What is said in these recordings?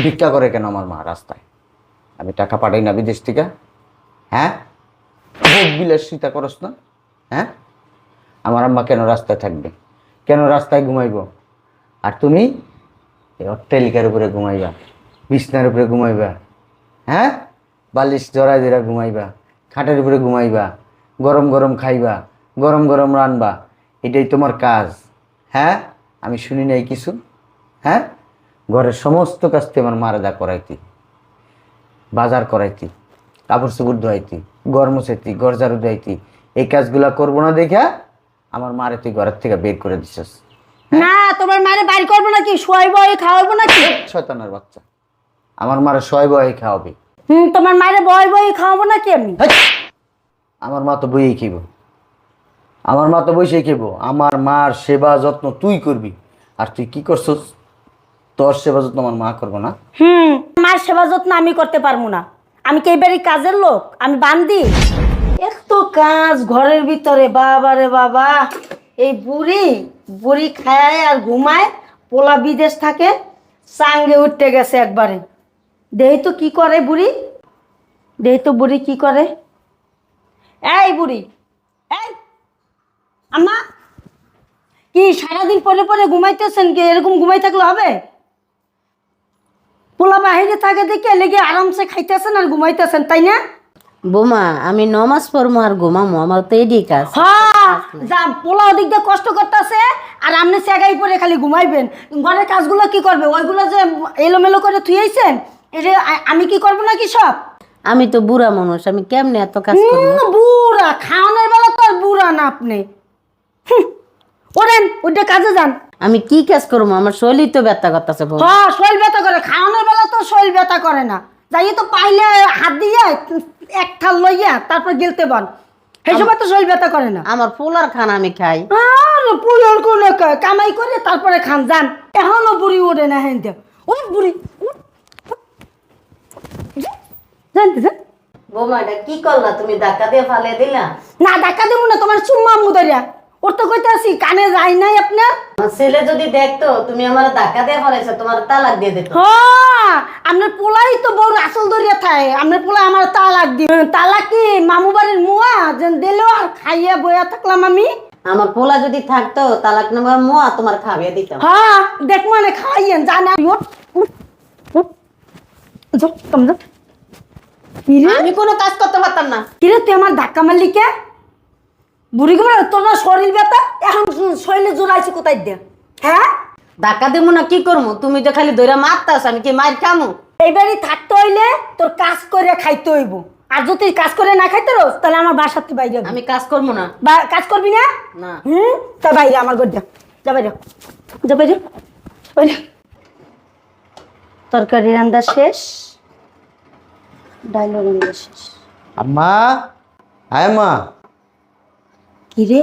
ভিক্ষা করে কেন আমার মা রাস্তায়? আমি টাকা পাঠাই না বিদেশ থেকে? হ্যাঁ, ভোগ বিলাসিতা করস না? হ্যাঁ, আমার আম্মা কেন রাস্তায় থাকবে? কেন রাস্তায় ঘুমাইবো? আর তুমি এই অট্টালিকার উপরে ঘুমাইবা, বিছনার উপরে ঘুমাইবা, হ্যাঁ, বালিশ জড়াই জড়া ঘুমাইবা, খাটের উপরে ঘুমাইবা, গরম গরম খাইবা, গরম গরম রানবা, এটাই তোমার কাজ? হ্যাঁ, আমি শুনি নাই কিছু? হ্যাঁ, ঘরের সমস্ত কাজ তুই আমার মারা যা করাইতি, বাজার করাইতি, কাপড় চোপড় ধোয়াইতি, ঘর মুছাইতি, ঘর ঝাড়ু দেয়াইতি, এই কাজগুলা করবো না দেখা আমার মারে তুই ঘরের থেকে বের করে দিছিস। না, তোমার মারে বাড়ি করবো নাকি? শোয়াইবো, এই খাওয়াবো নাকি? শয়তানের বাচ্চা, আমার মারে শয় বয় খাওয়াবি? তোমার মারে বয় বই খাওয়াবো নাকি আমি? আমার মা তো বইয়েই খেব, আমার মা তো বসেই খেব। আমার মার সেবা যত্ন তুই করবি, আর তুই কি করছস? তোর সেবা যত্ন আমার মা করবো না? মার সেবা যত্ন আমি করতে পারবো না। আমি কি এই বাড়ির কাজের লোক? আমি বান্দি? এত কাজ ঘরের ভিতরে, বাবা রে বাবা। এই বুড়ি বুড়ি খায় আর ঘুমায়, পোলা বিদেশ থাকে, চাঙ্গে উঠতে গেছে একবারে। দেহি তো কি করে বুড়ি, দেহি তো বুড়ি কি করে। এই বুড়ি, এই আম্মা, কি সারাদিন পরে পরে ঘুমাইতেছেন? কি এরকম ঘুমাই থাকলে হবে? পোলা বাহিরে থাকে দেখে লেগে আরামসে খাইতেছেন আর ঘুমাইতেছেন, তাই না? বোমা, আমি নমাজ পড়বো আর ঘুমামো, আমার তো এডি কাজ। হ্যাঁ, যা পোলা ওদিক দিয়ে কষ্ট করতেছে আর আপনি সেগাই পরে খালি ঘুমাইবেন। ঘরের কাজগুলো কি করবে? ওইগুলো যে এলোমেলো করে থুয়েছেন, এটা আমি কি করবো নাকি সব? আমি তো বুড়া মানুষ, আমি কেমনে এত কাজ করবো? বুড়া খাওয়ানোর বেলা তো আর বুড়া না আপনি। ওরেন ওইটা কাজে যান। আমি কি কাজ করবো? আমার শরীর তো ব্যথা করতেছে। হ্যাঁ, শরীর ব্যথা করে। খাওয়ানোর বেলা তো শরীর ব্যথা করে না। যাই তো পাইলে হাত দিয়ে এক থাল লইয়া তারপর গিলতে বল, সেই সময় তো শরীর ব্যথা করে না। আমার পোলার খানা আমি খাই। আর পুলের কোন কামাই করে তারপরে খান যান। এখনো বুড়ি ওঠে না হেন ওই বুড়ি জানতে যান। বোমা, এটা কি করলা তুমি? ধাক্কা দিয়ে ফালে দিলা? না, ধাক্কা দেবো না, তোমার চুম্মা মুদারিয়া। ওর তো কইতে আসি কানে যায় নাই আপনার। আমার ছেলে যদি দেখতো তুমি আমার ধাক্কা দিয়ে ফালাইছো, তোমার তালাক দিয়ে দিত। হ্যাঁ, আপনার পোলাই তো বড় আসল দরিয়া থাকে। আপনার পোলা আমার তালাক দি, তালাক কি মামু বাড়ির মুয়া যেন দিল আর খাইয়া বইয়া থাকলাম আমি। আমার পোলা যদি থাকতো, তালাক নেবার মোয়া তোমার খাবিয়ে দিতাম। হ্যাঁ, দেখ মানে খাইয়েন জানা। আমি কোনো কাজ করতে পারতাম না। কিরে তুই আমার ধাক্কা মারলি কে? বুড়ি গুলো তোর না শরীর ব্যথা, এখন শরীরে জোড়াইছি কোথায় দে? হ্যাঁ, ধাক্কা দেবো না কি করবো? তুমি তো খালি দইরা মারতাস, আমি কি মার খামু? এইবারই থাকতে হইলে তোর কাজ করে খাইতে হইব। আর যদি কাজ করে না খাইতে রোজ, তাহলে আমার বাসার তুই বাইরে আমি কাজ করবো না। কাজ করবি না? না। তা বাইরে আমার ঘর যা, যা বাইরে, যা বাইরে, বাইরে। তরকারি রান্না শেষ, ডাইলও রান্না শেষ। আম্মা, হ্যাঁ মা। কিরে,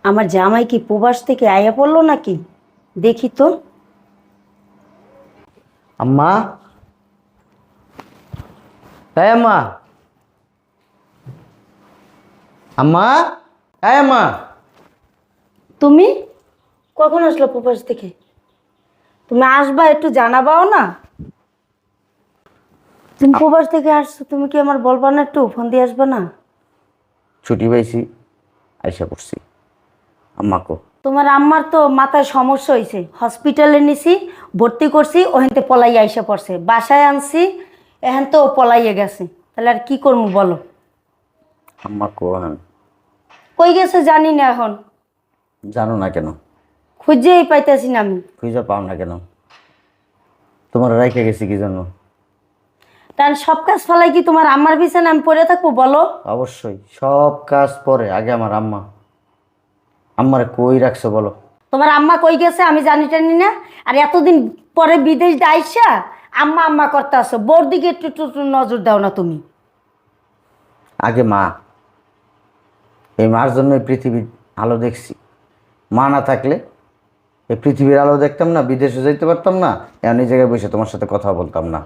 আমার জামাই কি প্রবাস থেকে আয়া পড়লো নাকি? দেখি তো। আম্মা, হ্যাঁ মা। আম্মা, হ্যাঁ মা। তুমি কখন আসলো প্রবাস থেকে? তুমি আসবা, একটু জানাবাও না? তুমি প্রবাস থেকে আসছো, তুমি কি আমার বলবা না? একটু ফোন দিয়ে আসবা না? ছুটি পাইছি, আইসা করছি। আম্মাকে তোমার আম্মার তো মাথায় সমস্যা হয়েছে, হসপিটালে নিছি, ভর্তি করছি, ওখানতে পলাই আইসা পড়ছে, বাসায় আনছি, এখন তো পলাইয়ে গেছে। তাহলে আর কি করবো বলো? আম্মাকে কই গেছে জানি না, এখন জানো না কেন? খুঁজেই পাইতেছি না আমি। খুঁজে পাও না কেন? তোমার রাইখে গেছি কি জন্য? তার সব কাজ ফেলাই কি তোমার আম্মার পিছনে আমি পড়ে থাকবো বলো? অবশ্যই সব কাজ পরে, আগে আমার আম্মা। আম্মারে কই রাখছো বলো? তোমার আম্মা কই গেছে আমি জানি টানি না। আর এতদিন পরে বিদেশ আইসা আম্মা আম্মা করতে আসো, বোর দিকে একটু একটু নজর দাও না তুমি? আগে মা, এই মার জন্য এই পৃথিবীর আলো দেখছি। মা না থাকলে এই পৃথিবীর আলো দেখতাম না, বিদেশে যেতে পারতাম না, এখন এই জায়গায় বসে তোমার সাথে কথা বলতাম না।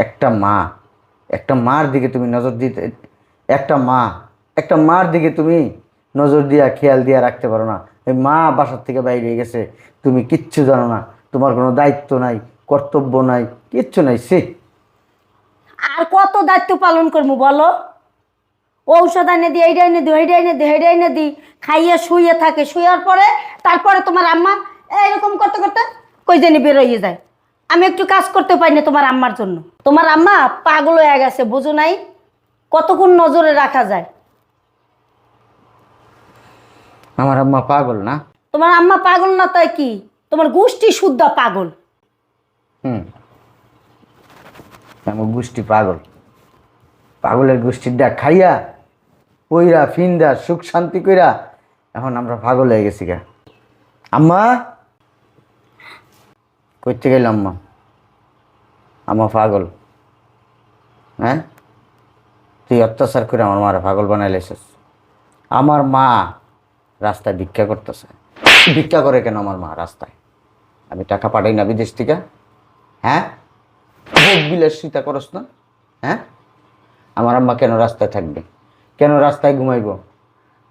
একটা মা, একটা মার দিকে তুমি নজর দিতে, একটা মার দিকে তুমি নজর দিয়া খেয়াল দিয়া রাখতে পারো না? এই মা বাসার থেকে বাইরে গেছে, তুমি কিচ্ছু জানো না, তোমার কোনো দায়িত্ব নাই, কর্তব্য নাই, কিচ্ছু নাই। সে আর কত দায়িত্ব পালন করবো বলো? ঔষধ এনে দিই, এইটা এনে দিই, ওইটা এনে দিই, এইটা এনে দিই, খাইয়ে শুয়ে থাকে, শুয়ার পরে তারপরে তোমার আম্মা এইরকম করতে করতে কই জানি বেরোইয়ে যায়। আমি একটু কাজ করতে পারি না তোমার আম্মার জন্য। তোমার আম্মা পাগল হয়ে গেছে, বুঝো নাই? কতক্ষণ নজরে রাখা যায়? আমার আম্মা পাগল না? তোমার আম্মা পাগল না তাই কি, তোমার গোষ্ঠী শুদ্ধ পাগল। আমার গোষ্ঠী পাগল। পাগলের গোষ্ঠীর ডাক খাইয়া পইরা ফিন্দা সুখ শান্তি কইরা এখন আমরা পাগল হয়ে গেছি গা। আম্মা কইতে গেল আম্মা? আম্মা পাগল। হ্যাঁ, তুই অত্যাচার করে আমার মারা পাগল বানাই লেছিস। আমার মা রাস্তায় ভিক্ষা করতেছে। ভিক্ষা করে কেন আমার মা রাস্তায়? আমি টাকা পাঠাই না বিদেশ থেকে? হ্যাঁ, ভোগ বিলাসিতা করস না? হ্যাঁ, আমার আম্মা কেন রাস্তায় থাকবে? কেন রাস্তায় ঘুমাইব?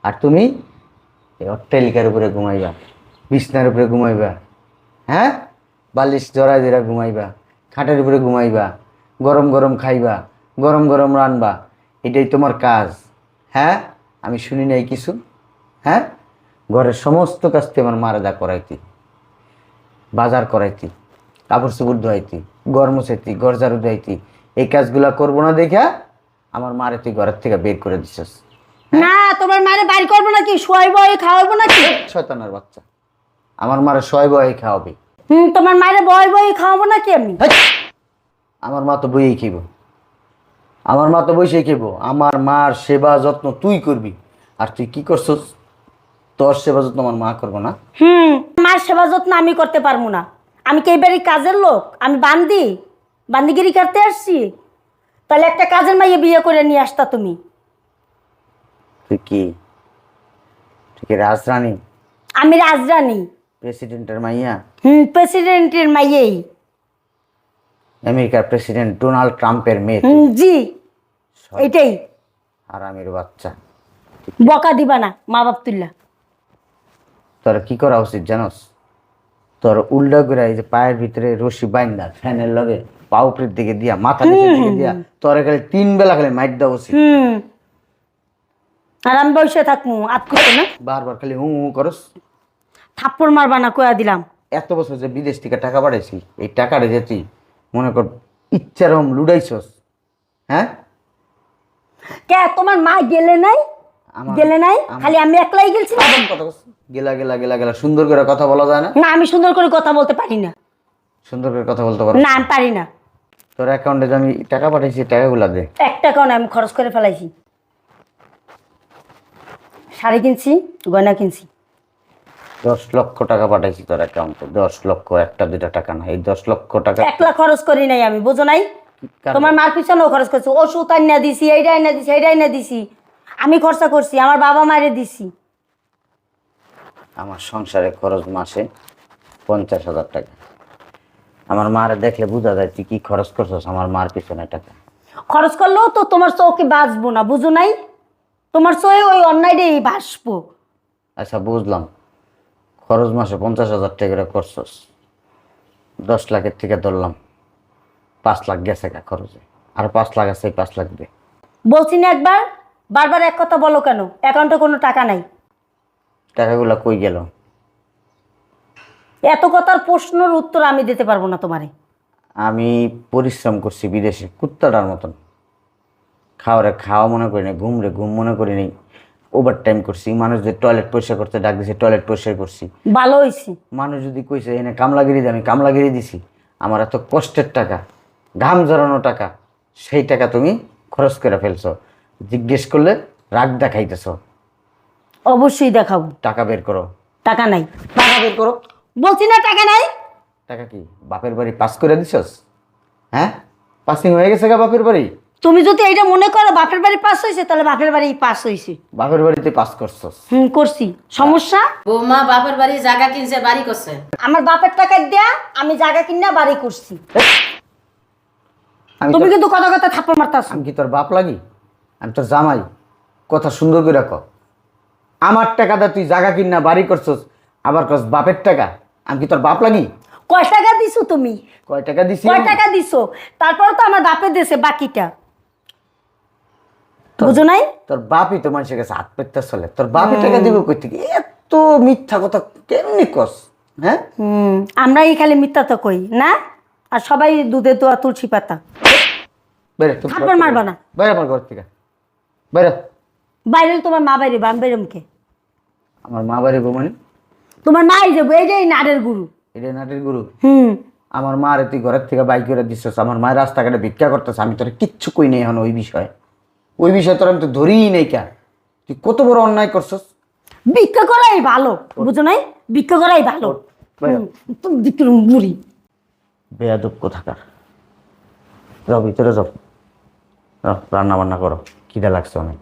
আর তুমি এই অট্টালিকার উপরে ঘুমাইবা, বিছনার উপরে ঘুমাইবা, হ্যাঁ, বালিশ জড়াই জড়া ঘুমাইবা, খাটের উপরে ঘুমাইবা, গরম গরম খাইবা, গরম গরম রানবা, এটাই তোমার কাজ? হ্যাঁ, আমি শুনি নাই কিছু? হ্যাঁ, ঘরের সমস্ত কাজ তুই আমার মারা যা করাইতি, বাজার করাইতি, কাপড় চোপড় ধোয়াইতি, ঘর মুছাইতি, ঘর ঝাড়ু দেয়াইতি, এই কাজগুলা করবো না দেখা আমার মারে তুই ঘরের থেকে বের করে দিছিস। না, তোমার মারে বাড়ি করবো নাকি? শোয়াইবো, এই খাওয়াবো নাকি? শয়তানের বাচ্চা, আমার মারে শয় বয় খাওয়াবি? তোমার মারে বয় বই খাওয়াবো নাকি আমি? আমার মা তো বইয়েই খাইব, আমার মা তো বসেই খাইব। আমার মার সেবা যত্ন তুই করবি, আর তুই কি করছস? তোর সেবা যত্ন আমার মা করবো না? মার সেবা যত্ন আমি করতে পারবো না। আমি কি এই বাড়ির কাজের লোক? আমি বান্দি, বান্দিগিরি করতে আসছি? তাহলে একটা কাজের মাইয়ে বিয়ে করে নিয়ে আসতা তুমি। তুই কি রাজরানী? আমি রাজরানী। প্রেসিডেন্টের মাইয়া? প্রেসিডেন্টের মাইয়েই। আমেরিকার প্রেসিডেন্ট ডোনাল্ড ট্রাম্পের মেয়ে? জি, এটাই। হারামির বাচ্চা, বকা দিবা না মা বাপ তুল্লা। তোর কি করা উচিত জানোস? তোর উল্টা করে এই যে পায়ের ভিতরে রশি বাইন্দা ফ্যানের লগে পা উপরের দিকে দিয়া মাথা নিচের দিকে দিয়া তোর খালি 3 বেলা খালি মাইট দেওয়া উচিত। আর আমি বসে থাকবো আতকুতে না? বারবার খালি হু হু করস। থাপ্পড় মারবা না কয়া দিলাম। এত বছর যে বিদেশ থেকে টাকা পাঠাইছি, এই টাকাটা যে তুই মনে কর ইচ্ছারম লুডাইছস। হ্যাঁ, কে তোমার মা গেলে নাই? গেলে নাই, খালি আমি একলাই গেছি। গেলা গেলা গেলা গেলা সুন্দর করে কথা বলা যায় না? না, আমি সুন্দর করে কথা বলতে পারি না। সুন্দর করে কথা বলতে পারো না, আমি পারি না। তোর অ্যাকাউন্টে যে আমি টাকা পাঠাইছি টাকাগুলা দে। 1 টাকাও না, আমি খরচ করে ফেলাইছি। শাড়ি কিনছি, গয়না কিনছি। 10 লক্ষ টাকা পাঠাইছি তোর অ্যাকাউন্টে। 10 লক্ষ, একটা দুটা টাকা না, এই 10 লক্ষ টাকা 1 লাখ খরচ করি নাই আমি, বুঝো নাই? তোমার মার পিছনেও খরচ করছি, ওষুধ আইনা দিছি, এইটা আইনা দিছি, এইটা আইনা দিছি। আমি খরচা করছি, আমার বাবা মায়ের দিছি। আমার সংসারে খরচ মাসে 50,000 টাকা। আমার মারে দেখলে বোঝা যায় তুই কি খরচ করছস আমার মার পিছনে টাকা। খরচ করলেও তো তোমার চোখে বাঁচবো না, বুঝো নাই? তোমার চোখে ওই অন্যায়টাই বাঁচবো। আচ্ছা বুঝলাম, খরচ মাসে 50,000 টাকা করে করছস। 10 লাখের থেকে ধরলাম 5 লাখ গেছে গা খরচে, আর 5 লাখ আছে, 5 লাখ দে। বলছি না একবার, বারবার এক কথা বলো কেন? অ্যাকাউন্টে কোনো টাকা নাই। টাকাগুলা কই গেল? এত কথার প্রশ্নের উত্তর আমি দিতে পারবো না তোমারে। আমি পরিশ্রম করছি বিদেশে কুত্তাটার মতন। খাওয়ারে খাওয়া মনে করি না, ঘুমরে ঘুম মনে করি নি। ওভার টাইম করছি, মানুষ যে টয়লেট পরিষ্কার করতে ডাক দিছে টয়লেট পরিষ্কার করছি। ভালো হয়েছি। মানুষ যদি কইছে এনে কামলাগিরি দিয়ে আমি কামলাগিরি দিছি। আমার এত কষ্টের টাকা, ঘাম জড়ানো টাকা, সেই টাকা তুমি খরচ করে ফেলছো। জিজ্ঞেস করলে রাগ দেখাইতেছ। অবশ্যই দেখাবো। টাকা বের করো। টাকা নাই। টাকা বের করো। বলছি না টাকা নাই। টাকা কি বাপের বাড়ি পাস করে দিছস? হ্যাঁ, পাসিং হয়ে গেছে গা বাপের বাড়ি। তুমি যদি এইটা মনে করো বাপের বাড়ি পাস হয়েছে, তাহলে বাপের বাড়ি পাস হয়েছে। বাপের বাড়িতে পাস করছস? করছি। সমস্যা? বৌমা বাপের বাড়ি জায়গা কিনছে, বাড়ি করছে। আমার বাপের টাকা দেয়া আমি জায়গা কিনা বাড়ি করছি। তুমি কিন্তু কথা কথা থাপ্পড় মারতাছো। আমি কি তোর বাপ লাগি? আমি তোর জামাই। কথা সুন্দর করে রাখ। আমার টাকা দা তুই জায়গা কিনা বাড়ি করছস, আবার কস বাপের টাকা। আমি কি তোর বাপ লাগি? কয় টাকা দিছো তুমি? কয় টাকা দিছি? কয় টাকা দিছো? তারপর তো আমার বাপে দিয়েছে বাকিটা, বুঝো নাই? তোর বাপই তো মানুষের কাছে হাত পেতে চলে, তোর বাপই টাকা দিব কই থেকে? এত মিথ্যা কথা কেমনি কস? হ্যাঁ, আমরাই খালি মিথ্যা তো কই না, আর সবাই দুধে দোয়া তুলসী পাতা। বেরে তুমি থাপ্পড় মারবা না। বেরে আমার ঘর থেকে বেরে। বাইরে তোমার মা বাইরে, বাম বাইরে মুখে আমার মা বাড়ি মানে? তোমার মাই যাবো, এই যে এই নাড়ের গুরু। এটা নাটের গুরু। হুম, আমার মা রে তুই ঘরের থেকে বাইক করে দিচ্ছিস, আমার মায়ের রাস্তাঘাটে ভিক্ষা করতেছে, আমি তোর কিচ্ছু কই নেই এখন ওই বিষয়ে। ওই বিষয়ে তোর আমি তো ধরিই নেই কে। তুই কত বড় অন্যায় করছস। ভিক্ষা করাই ভালো, বুঝো নাই? ভিক্ষা করাই ভালো। তুমি ভিক্ষুর বুড়ি। বেয়াদব কোথাকার। যাও ভিতরে যাও, রান্না বান্না করো, খিদে লাগছে অনেক।